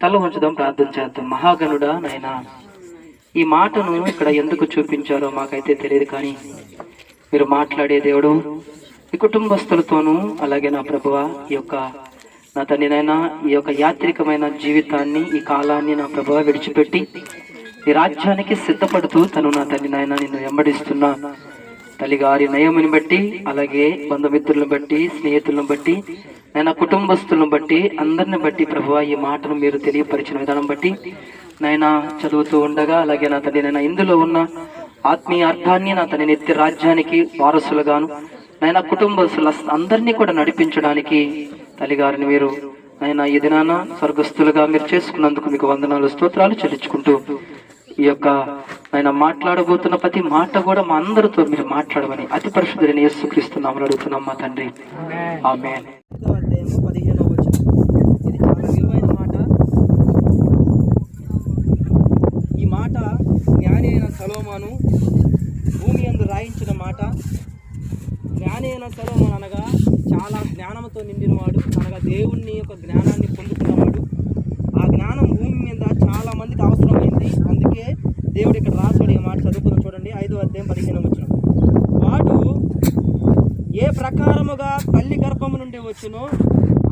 తల ఉంచుదాం, ప్రార్థన చేద్దాం. మహాగణుడా నాయనా, ఈ మాటను ఇక్కడ ఎందుకు చూపించారో మాకైతే తెలియదు, కానీ మీరు మాట్లాడే దేవుడు ఈ కుటుంబస్తులతోనూ, అలాగే నా ప్రభువా ఈ యొక్క నా తండ్రి నాయనా ఈ యొక్క యాత్రికమైన జీవితాన్ని, ఈ కాలాన్ని నా ప్రభువా విడిచిపెట్టి ఈ రాజ్యానికి సిద్ధపడుతూ తను నా తండ్రి నాయనా నిన్ను వెంబడిస్తున్నా తల్లిగారి నయముని బట్టి, అలాగే బంధుమిత్రులను బట్టి, స్నేహితులను బట్టి, నాయన కుటుంబస్తులను బట్టి, అందరిని బట్టి ప్రభువా ఈ మాటను మీరు తెలియపరిచిన విధానం బట్టి నాయన చదువుతూ ఉండగా, అలాగే నా తండ్రి నాయన ఇందులో ఉన్న ఆత్మీయ అర్థాన్ని నా తన నిత్య రాజ్యానికి వారసులుగాను నాయన కుటుంబస్తుల అందరినీ కూడా నడిపించడానికి తల్లిగారిని మీరు ఆయన ఈ దినాన స్వర్గస్థులుగా మీరు చేసుకున్నందుకు మీకు వందనాలు, స్తోత్రాలు చెల్లించుకుంటూ ఈ యొక్క ఆయన మాట్లాడబోతున్న ప్రతి మాట కూడా మా అందరితో మీరు మాట్లాడమని అతి పరిశుద్ధుడైన యేసుక్రీస్తు నామములో అడుగుతున్నాం మా తండ్రి, ఆమేన్. ఇది చాలా విలువైన మాట. ఈ మాట జ్ఞాని అయిన సొలొమోను భూమి యందు రాయించిన మాట. జ్ఞాని అయిన సొలొమోను అనగా చాలా జ్ఞానంతో నిండినవాడు, అనగా దేవుణ్ణి యొక్క జ్ఞానాన్ని పొందుకున్నవాడు. ఆ జ్ఞానం భూమి మీద చాలా మందికి అవసరమైంది. అందుకే దేవుడు ఇక్కడ రాసాడు ఈ మాట. చదువుకుని చూడండి, 5వ అధ్యాయం 15వ వచనం. వాడు ఏ ప్రకారముగా తల్లి గర్భము నుండి వచ్చునో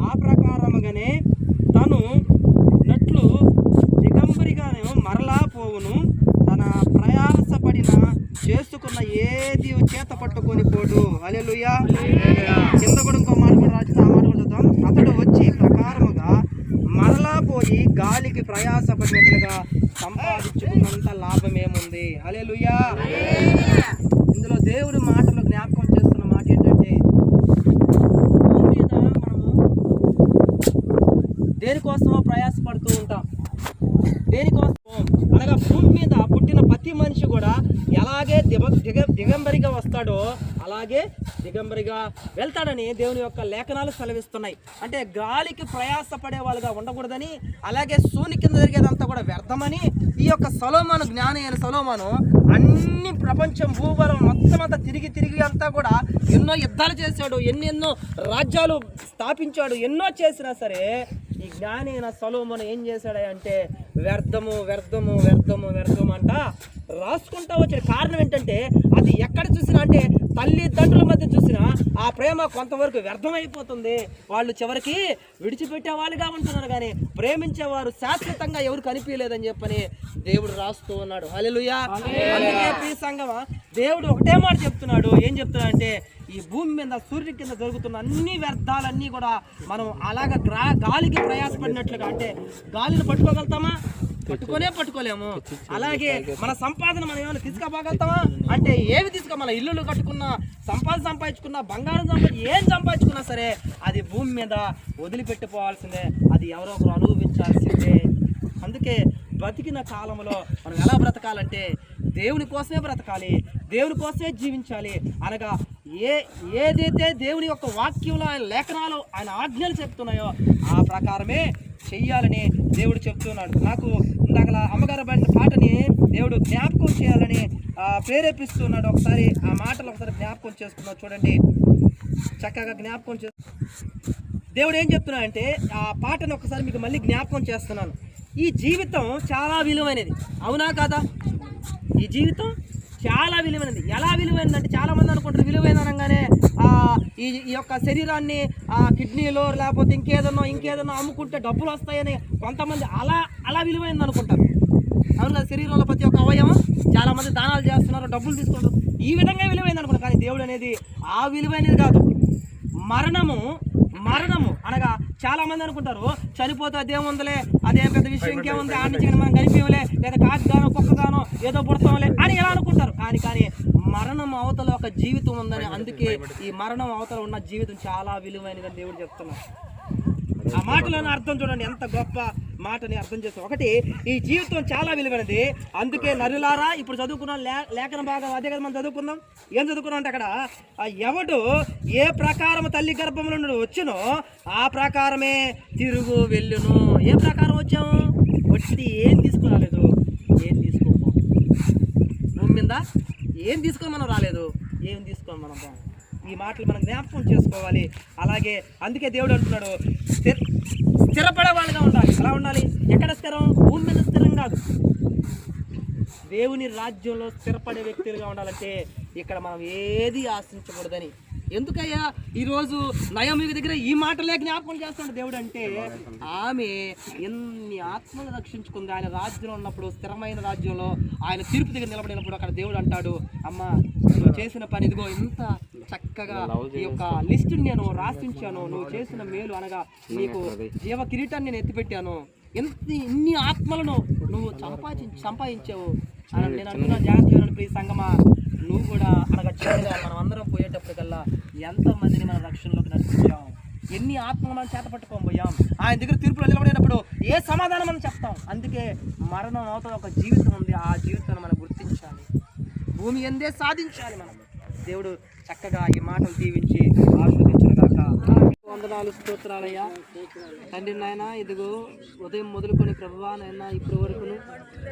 ఆ ప్రకారముగానే తను నట్లు దిగంబరిగానే మరలా పోవును. తన ప్రయాసపడిన చేసుకున్న ఏది చేత పట్టుకొని పోడు. హల్లెలూయా. కింద కూడా ఇంకో మాట కూడా రాసి ఆ మాట కూడా చూద్దాం. అతడు వచ్చి ప్రకారముగా మరలా పోయి గాలికి ప్రయాసపడినట్లుగా సంపాదించుకున్నంత లాభం ఏముంది. హల్లెలూయా. ఇందులో దేవుడి మాటలు జ్ఞాపకం చేస్తున్న మాట ఏంటంటే, భూమి మీద మనము దేనికోసమో ప్రయాసపడుతూ ఉంటాం. దేనికోసం అనగా భూమి మీద పుట్టిన ప్రతి మనిషి కూడా ఎలాగే దిగంబరిగా వస్తాడో అలాగే దిగంబరిగా వెళ్తాడని దేవుని యొక్క లేఖనాలు సెలవిస్తున్నాయి. అంటే గాలికి ప్రయాసపడే వాళ్ళుగా ఉండకూడదని, అలాగే సూని కింద జరిగేదంతా కూడా వ్యర్థమని ఈ యొక్క సొలొమోను, జ్ఞాని అయిన సొలొమోను అన్ని ప్రపంచం భూగోళం మొత్తం అంతా తిరిగి అంతా కూడా ఎన్నో యుద్ధాలు చేశాడు, ఎన్నెన్నో రాజ్యాలు స్థాపించాడు. ఎన్నో చేసినా సరే ఈ జ్ఞాని అయిన సొలొమోను ఏం చేశాడంటే వ్యర్థము వ్యర్థము వ్యర్థము వ్యర్థము అంట రాసుకుంటా వచ్చాడు. కారణం ఏంటంటే అది ఎక్కడ చూసినా, అంటే తల్లిదండ్రుల మధ్య చూసినా ఆ ప్రేమ కొంతవరకు వ్యర్థమైపోతుంది. వాళ్ళు చివరికి విడిచిపెట్టే వాళ్ళుగా ఉంటున్నారు, కానీ ప్రేమించేవారు శాశ్వతంగా ఎవరు కనిపించలేదని చెప్పని దేవుడు రాస్తూ ఉన్నాడు. హల్లెలూయా. అందుకే ప్రియ సంగమా, దేవుడు ఒకటే మాట చెప్తున్నాడు. ఏం చెప్తున్నాడంటే, ఈ భూమి మీద సూర్యుడి కింద జరుగుతున్న అన్ని వ్యర్థాలన్నీ కూడా మనం అలాగ గాలికి ప్రయాసపడినట్లుగా, అంటే గాలిని పట్టుకోగలుగుతామా? పట్టుకోలేము. అలాగే మన సంపాదన మనం ఏమైనా తీసుకుపోగలుగుతామా? అంటే ఏవి మన ఇల్లులు కట్టుకున్నా, సంపాదించుకున్నా, బంగారం ఏం సంపాదించుకున్నా సరే అది భూమి మీద వదిలిపెట్టిపోవాల్సిందే. అది ఎవరో ఒకరు అనుభవించాల్సిందే. అందుకే బ్రతికిన కాలంలో మనం ఎలా బ్రతకాలంటే దేవుని కోసమే బ్రతకాలి, దేవుని కోసమే జీవించాలి. అనగా ఏదైతే దేవుని యొక్క వాక్యంలో ఆయన లేఖనాలు, ఆయన ఆజ్ఞలు చెప్తున్నాయో ఆ ప్రకారమే చెయ్యాలని దేవుడు చెప్తున్నాడు. నాకు ఇందాక అమ్మగారు పడిన పాటని దేవుడు జ్ఞాపకం చేయాలని ప్రేరేపిస్తున్నాడు. ఒకసారి ఆ మాటలు ఒకసారి జ్ఞాపకం చేసుకున్నాడు. చూడండి, చక్కగా జ్ఞాపకం దేవుడు ఏం చెప్తున్నాడంటే, ఆ పాటను ఒకసారి మీకు మళ్ళీ జ్ఞాపకం చేస్తున్నాను. ఈ జీవితం చాలా విలువైనది, అవునా కాదా? ఈ జీవితం చాలా విలువైనది. ఎలా విలువైనది అంటే, చాలా మంది అనుకుంటారు విలువైన అనగానే ఈ యొక్క శరీరాన్ని కిడ్నీలో లేకపోతే ఇంకేదన్నా అమ్ముకుంటే డబ్బులు వస్తాయని కొంతమంది అలా విలువైనది అనుకుంటారు. అవును కదా? శరీరంలో ప్రతి ఒక్క అవయవం చాలా మంది దానాలు చేస్తున్నారు, డబ్బులు తీసుకుంటారు, ఈ విధంగా విలువైంది అనుకుంటారు. కానీ దేవుడు అనేది ఆ విలువైనది కాదు. మరణము అనగా చాలా మంది అనుకుంటారు చనిపోతే అదేముందలే, అదేం పెద్ద విషయం, ఇంకేముంది, ఆడి నుంచి మనం కనిపించలే, లేదా కాకుగానో కుక్కగానో ఏదో పుడతాంలే అని ఎలా అనుకుంటారు. కానీ మరణం అవతల ఒక జీవితం ఉందని, అందుకే ఈ మరణం అవతల ఉన్న జీవితం చాలా విలువైనది దేవుడు చెప్తున్నారు. ఆ మాటలోని అర్థం చూడండి, ఎంత గొప్ప మాటని అర్థం చేస్తాం. ఒకటి, ఈ జీవితం చాలా విలువైనది. అందుకే నరులారా, ఇప్పుడు చదువుకున్నాం లేఖన భాగం అదే కదా మనం చదువుకుందాం. ఏం చదువుకున్నాం అంటే, అక్కడ ఎవడు ఏ ప్రకారం తల్లి గర్భంలో నుండి వచ్చునో ఆ ప్రకారమే తిరుగు వెళ్ళును. ఏ ప్రకారం వచ్చాము? వచ్చి ఏం తీసుకురాలేదు, ఏం తీసుకోము. భూమి మీద ఏం తీసుకొని మనం రాలేదు, ఏం తీసుకొని మనం ఈ మాటలు మనం జ్ఞాపకం చేసుకోవాలి. అలాగే అందుకే దేవుడు అంటున్నాడు స్థిరపడే వాళ్ళుగా ఉండాలి. ఎలా ఉండాలి? ఎక్కడ దేవుని రాజ్యంలో స్థిరపడే వ్యక్తులుగా ఉండాలంటే ఇక్కడ మనం ఏది ఆశించకూడదని. ఎందుకయ్యా ఈరోజు నయోమి దగ్గర ఈ మాటలే జ్ఞాపకం చేస్తాడు దేవుడు అంటే, ఆమె ఎన్ని ఆత్మలు రక్షించుకుంది ఆయన రాజ్యంలో ఉన్నప్పుడు, స్థిరమైన రాజ్యంలో ఆయన తీర్పు దగ్గర నిలబడినప్పుడు. అక్కడ దేవుడు అంటాడు, అమ్మా నువ్వు చేసిన పని ఇదిగో ఇంత చక్కగా ఈ యొక్క లిస్టుని నేను రాసించాను, నువ్వు చేసిన మేలు అనగా నీకు జీవ కిరీటాన్ని నేను ఎత్తిపెట్టాను, ఇన్ని ఆత్మలను నువ్వు సంపాదించావు అని నేను అంటున్నాను. జాగ్రత్తగా ప్రియ సంగమా, నువ్వు కూడా అనగా చివరిగా మనం అందరం పోయేటప్పటికల్లా ఎంతమందిని మన రక్షణలోకి నడిపించాం, ఎన్ని ఆత్మలు మనం చేత పట్టుకొని పోయాం. ఆయన దగ్గర తీర్పులో నిలబడినప్పుడు ఏ సమాధానం మనం చెప్తాం. అందుకే మరణం అవతల ఒక జీవితం ఉంది, ఆ జీవితాన్ని మనం గుర్తించాలి, భూమి ఎందే సాధించాలి. మనం దేవుడు చక్కగా ఈ మాటలు దీవించి ఆశీర్వదించుగాక. వందనాలు, స్తోత్రాలయ్యా తండ్రి. నాయన ఇదిగో ఉదయం మొదలుకొని ప్రభువా నాయన ఇప్పటి వరకును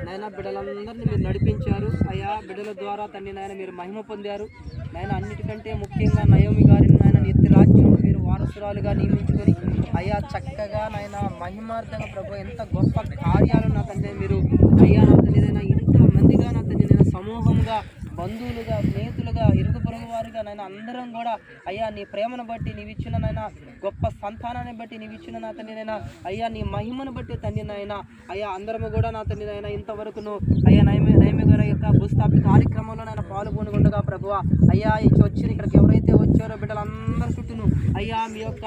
నాయన బిడ్డలందరినీ మీరు నడిపించారు అయ్యా. బిడ్డల ద్వారా తండ్రి నాయన మీరు మహిమ పొందారు నాయన. అన్నిటికంటే ముఖ్యంగా నయోమి గారిని నాయన నిత్య రాజ్యం మీరు వారసురాలుగా నియమించుకొని అయ్యా చక్కగా నాయన మహిమార్థంగా ప్రభు ఎంత గొప్ప కార్యాలు నా తండ్రి మీరు అయ్యా నా తండ్రి నాయన ఇంత మందిగా నా తండ్రి నేను సమూహంగా బంధువులుగా స్నేహితులుగా ఇరుగు పొరుగు వారుగా నాయన అందరం కూడా అయ్యా నీ ప్రేమను బట్టి నీవు ఇచ్చిన నాయన గొప్ప సంతానాన్ని బట్టి నీవు ఇచ్చిన నా తండ్రి నాయన అయ్యా నీ మహిమను బట్టి తండ్రి నాయన అయ్యా అందరము కూడా నా తండ్రి నాయన ఇంతవరకును అయ్యా నయమి గారి యొక్క భూస్థాపి కార్యక్రమంలో నాయన పాల్గొనకుండా ప్రభువా అయ్యా వచ్చి ఇక్కడికి ఎవరైతే వచ్చారో బిడ్డలందరి చుట్టూను అయ్యా మీ యొక్క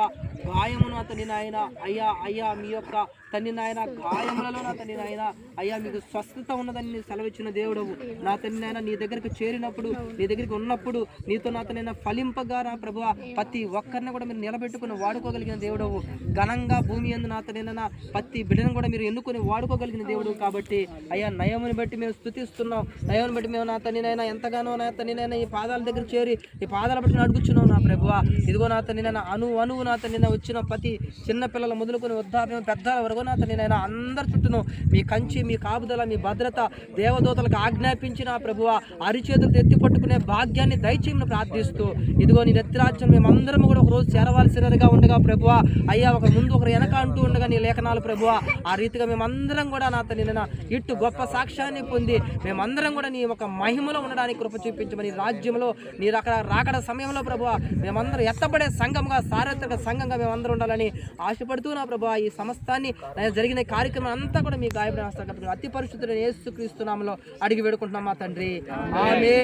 గాయమును తండ్రి నాయన అయ్యా మీ యొక్క తండ్రి నాయన గాయములలో నా తండ్రి నాయన అయ్యా మీకు స్వస్థత ఉన్నదని నీ సెలవిచ్చిన దేవుడవు నా తండ్రి నాయన. నీ దగ్గరికి చేరినప్పుడు నీ దగ్గరికి ఉన్నప్పుడు నీతో నా తండ్రి ఫలింపగా నా ప్రభువా ప్రతి ఒక్కరిని కూడా మీరు నిలబెట్టుకుని వాడుకోగలిగిన దేవుడవు. ఘనంగా భూమి యందు నా తండ్రి నాయన ప్రతి బిడ్డను కూడా మీరు ఎన్నుకొని వాడుకోగలిగిన దేవుడు కాబట్టి అయ్యా నయముని బట్టి మేము స్తుతిస్తున్నాం. నయముని బట్టి మేము నా తండ్రి నాయన ఎంతగానో నా తండ్రి నాయన ఈ పాదాల దగ్గర చేరి ఈ పాదాల బట్టి అడుగుచున్నాం నా ప్రభువా. ఇదిగో నా తండ్రి నాయన అణువు నా తండ్రి వచ్చిన ప్రతి చిన్న పిల్లల మొదలుకొని వృద్ధాప్యం పెద్దల వరకు నా తండ్రి నాయన అందరి చుట్టూను మీ కంచి మీ కాపుదల మీ భద్రత దేవదూతలకు ఆజ్ఞాపించిన ప్రభువా అరిచేతులు ఎత్తి పట్టుకునే భాగ్యాన్ని దయచేయమని ప్రార్థిస్తూ ఇదిగో నీ నెత్తిరాజ్యం మేమందరం కూడా ఒక రోజు చేరవలసినదిగా ఉండగా ప్రభువా అయ్యా ఒకరు ముందు ఒకరు వెనక అంటూ ఉండగా నీ లేఖనాలు ప్రభువా ఆ రీతిగా మేమందరం కూడా నా తండ్రి నాయన ఇట్టు గొప్ప సాక్ష్యాన్ని పొంది మేమందరం కూడా నీ ఒక మహిమలో ఉండడానికి కృప చూపించమని రాజ్యంలో నీ రాకడ సమయంలో ప్రభువా మేమందరం ఎత్తబడే సంఘంగా సార్వత్రిక సంఘంగా మేమందరం ఉండాలని ఆశపడుతూ నా ప్రభువా ఈ సమస్తాన్ని జరిగిన కార్యక్రమం అంతా కూడా మీ గాయపడి అతి పరిశుద్ధుడైన యేసుక్రీస్తు నామములో అడిగి వేడుకుంటున్నాం మా తండ్రి. ఆమేన్.